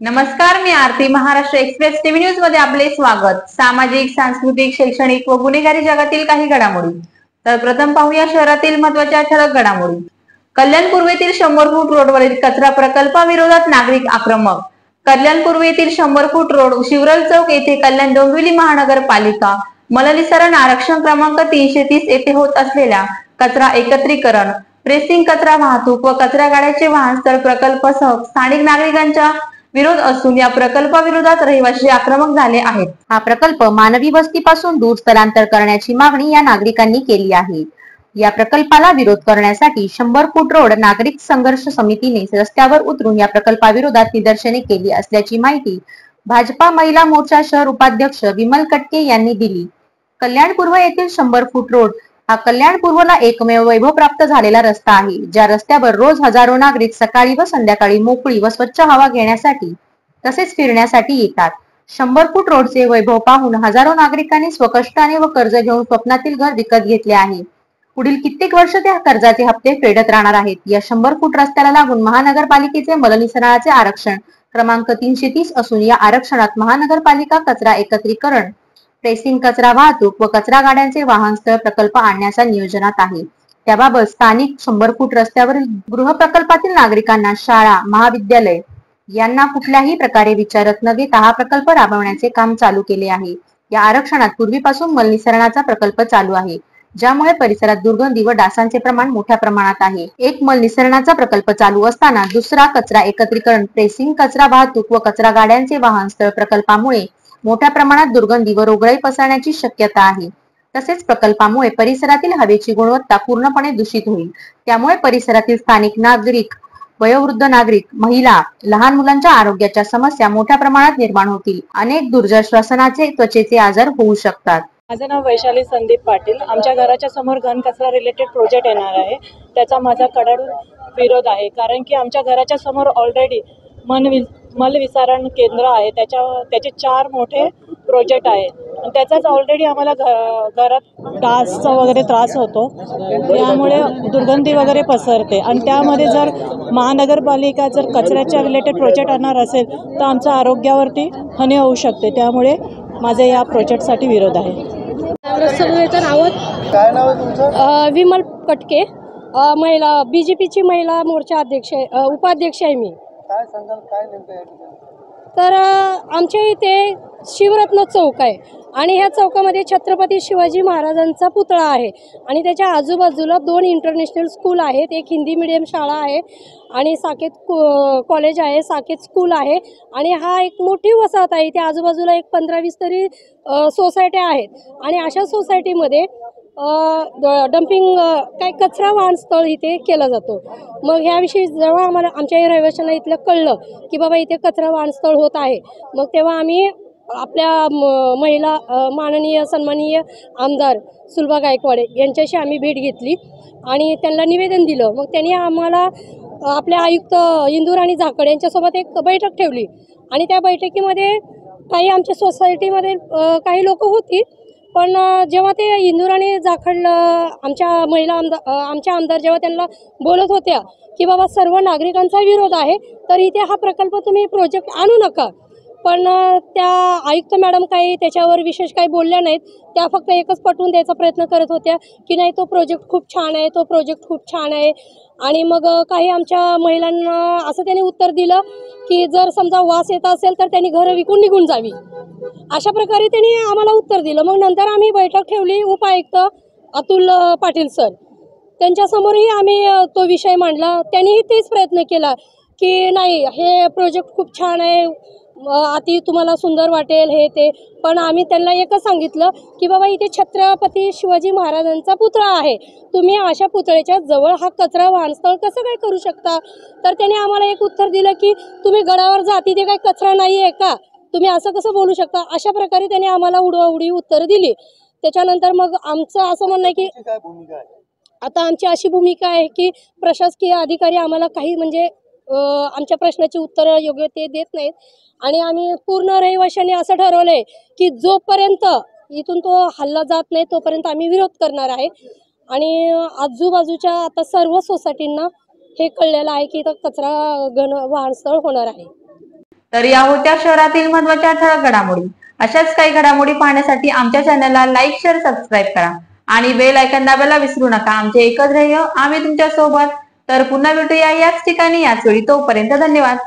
नमस्कार, मी आरती. Maharashtra express TV news मध्ये आपले स्वागत. सामाजिक, सांस्कृतिक, शैक्षणिक व गुन्हेगारी जगातील काही घडामोडी. तर प्रथम पाहूया शहरातील महत्त्वाच्या ठळक घडामोडी. कल्याण पूर्वेतील 100 फूट रोडवरील कचरा प्रकल्पाविरोधात नागरिक आक्रमक. कल्याण पूर्वेतील 100 फूट रोड शिवरल चौक येथे कल्याण डोंबिवली महानगरपालिका मलनिःसरण आरक्षण क्रमांक 330 येथे होत असलेल्या कचरा एकत्रीकरण, प्रेसिंग, कचरा वाहतूक व कचरा गाड्याचे वाहनस्थळ प्रकल्पासह स्थानिक नागरिकांच्या विरोध असून या प्रकल्पाविरोधात रहिवासी आक्रमक झाले आहेत. हा प्रकल्प मानवी वस्तीपासून दूर स्थलांतर करण्याची मागणी या नागरिकांनी केली आहे. या प्रकल्पाला विरोध करण्यासाठी 100 फूट रोड नागरिक संघर्ष समितीने रस्त्यावर उतरून या प्रकल्पाविरोधात निदर्शने केली असल्याची माहिती भाजपा महिला मोर्चा शहर उपाध्यक्ष विमल कटके यांनी दिली. कल्याण पूर्व येथील 100 फूट रोड हा कल्याण पूर्वला एकमेव वैभव प्राप्त झालेला रस्ता आहे. ज्या रस्त्यावर रोज हजारो नागरिक सकाळी व संध्याकाळी मोकळी व स्वच्छ हवा घेण्यासाठी तसेच फिरण्यासाठी येतात. 100 फूट रोडचे वैभव पाहून हजारो नागरिकांनी स्वकष्टाने व कर्ज घेऊन स्वप्नातील घर विकत घेतले आहे. पुढील कित्येक वर्ष त्या कर्जाचे हप्ते फेडत राहणार आहेत. या 100 फूट रस्त्याला लागून महानगरपालिकेचे मलनिःसरणाचे आरक्षण क्रमांक 330 असून या आरक्षणात महानगरपालिका कचरा एकत्रीकरण, प्रेसिंग, कचरा वाहतूक व कचरा गाड्यांचे वाहनस्थळ प्रकल्प आणण्याच्या नियोजनात आहे. त्याबाबत स्थानिक 100 फूट रस्त्यावरील गृह प्रकल्पातील नागरिकांना शाळा, महाविद्यालय यांना कुठल्याही प्रकारे विचारत न घेता हा प्रकल्प राबवण्याचे काम चालू केले आहे. या आरक्षणात पूर्वीपासून मलनिःसरणाचा प्रकल्प चालू आहे, ज्यामुळे परिसरात दुर्गंधी व डासांचे प्रमाण मोठ्या प्रमाणात आहे. एक मलनिःसरणाचा प्रकल्प चालू असताना दुसरा कचरा एकत्रीकरण, प्रेसिंग, कचरा वाहतूक व कचरा गाड्यांचे वाहनस्थळ प्रकल्पामुळे मोठ्या प्रमाणात दुर्गंधी व रोगराई पसरण्याची शक्यता आहे. तसेच प्रकल्पामुळे परिसरातील हवेची गुणवत्ता पूर्णपणे दूषित होईल. त्यामुळे परिसरातील स्थानिक नागरिक, वयोवृद्ध नागरिक, महिला, लहान मुलांच्या आरोग्याच्या समस्या मोठ्या प्रमाणात निर्माण होतील. अनेक दुर्धर श्वसनाचे, त्वचेचे आजार होऊ शकतात. माझं नाव वैशाली संदीप पाटील. आमच्या घराच्या समोर घनकचरा रिलेटेड प्रोजेक्ट येणार आहे, त्याचा माझा कडाडून विरोध आहे. कारण की आमच्या घराच्या समोर ऑलरेडी मलविसरण केंद्र आहे, त्याचे 4 मोठे प्रोजेक्ट आहे. त्याचाच ऑलरेडी आम्हाला घरात डासचा वगैरे त्रास होतो, त्यामुळे दुर्गंधी वगैरे पसरते. आणि त्यामध्ये जर महानगरपालिका जर कचऱ्याच्या रिलेटेड प्रोजेक्ट आणणार असेल तर आमच्या आरोग्यावरती हानी होऊ शकते. त्यामुळे माझे या प्रोजेक्टसाठी विरोध आहे. काय नाव आहे तुमचं? विमल कटके, महिला BJPची महिला मोर्चा अध्यक्ष उपाध्यक्ष आहे मी. काय सांगाल, काय नेमकं या ठिकाणी? तर आमच्या इथे शिवरत्न चौक आहे आणि ह्या चौकामध्ये छत्रपती शिवाजी महाराजांचा पुतळा आहे आणि त्याच्या आजूबाजूला 2 इंटरनॅशनल स्कूल आहेत. एक हिंदी मीडियम शाळा आहे आणि साकेत कॉलेज आहे, साकेत स्कूल आहे आणि हा एक मोठी वसाहत आहे. त्या आजूबाजूला एक 15-20 तरी सोसायट्या आहेत आणि अशा सोसायटीमध्ये डम्पिंग काय कचरा वाहनस्थळ इथे केला जातो. मग ह्याविषयी जेव्हा आम्हाला आमच्या रहिवाशांना इथलं कळलं की बाबा इथे कचरा वाहनस्थळ होत आहे, मग तेव्हा आम्ही आपल्या महिला माननीय सन्माननीय आमदार सुलभा गायकवाड यांच्याशी आम्ही भेट घेतली आणि त्यांना निवेदन दिलं. मग त्यांनी आम्हाला आपले आयुक्त इंदुराणी झाकड यांच्यासोबत एक बैठक ठेवली आणि त्या बैठकीमध्ये काही आमच्या सोसायटीमध्ये काही लोक होती, पण जेव्हा ते इंदुराणी झाकड आमच्या महिला आमच्या आमदार जेव्हा त्यांना बोलत होत्या की बाबा सर्व नागरिकांचा विरोध आहे तर इथे हा प्रकल्प तुम्ही प्रोजेक्ट आणू नका, पण त्या आयुक्त मॅडम काही त्याच्यावर विशेष काही बोलल्या नाहीत. त्या फक्त एकच पटवून द्यायचा प्रयत्न करत होत्या की नाही तो प्रोजेक्ट खूप छान आहे, तो प्रोजेक्ट खूप छान आहे. आणि मग काही आमच्या महिलांना असं त्यांनी उत्तर दिलं की जर समजा वास येत असेल तर त्यांनी घरं विकून निघून जावी, अशा प्रकारे त्यांनी आम्हाला उत्तर दिलं. मग नंतर आम्ही बैठक ठेवली. उपायुक्त अतुल पाटील सर त्यांच्यासमोरही आम्ही तो विषय मांडला. त्यांनीही तेच प्रयत्न केला की नाही हे प्रोजेक्ट खूप छान आहे, अति तुम्हाला सुंदर वाटेल हे ते. पण आम्ही त्यांना एकच सांगितलं की बाबा इथे छत्रपती शिवाजी महाराजांचा पुतळा आहे, तुम्ही अशा पुतळ्याच्या जवळ हा कचरा वाहनस्थळ कसं काय करू शकता? तर त्याने आम्हाला एक उत्तर दिलं की तुम्ही गडावर जा, तिथे काही कचरा नाही आहे का, तुम्ही असं कसं बोलू शकता? अशा प्रकारे त्याने आम्हाला उडवाउडी उत्तर दिली. त्याच्यानंतर मग आमचं असं म्हणणं आहे की काय भूमिका आहे आता आमची अशी भूमिका आहे की प्रशासकीय अधिकारी आम्हाला काही म्हणजे आमच्या प्रश्नाची उत्तरं योग्य ते देत नाहीत आणि आम्ही पूर्ण रहिवाशांनी असं ठरवलंय की जोपर्यंत इथून तो हल्ला जात नाही तोपर्यंत आम्ही विरोध करणार आहे. आणि आजूबाजूच्या आता सर्व सोसायटींना हे कळलेलं आहे की इथं कचरा वाहनस्थळ होणार आहे. तर या होत्या शहरातील महत्त्वाच्या ठळक घडामोडी. अशाच काही घडामोडी पाहण्यासाठी आमच्या चॅनलला लाईक, शेअर, सबस्क्राईब करा आणि बेल आयकॉन दाबायला विसरू नका. आमचे एकच ध्येय, आम्ही तुमच्या सोबत. तर पुन्हा भेटूया याच ठिकाणी याच वेळी. तोपर्यंत धन्यवाद.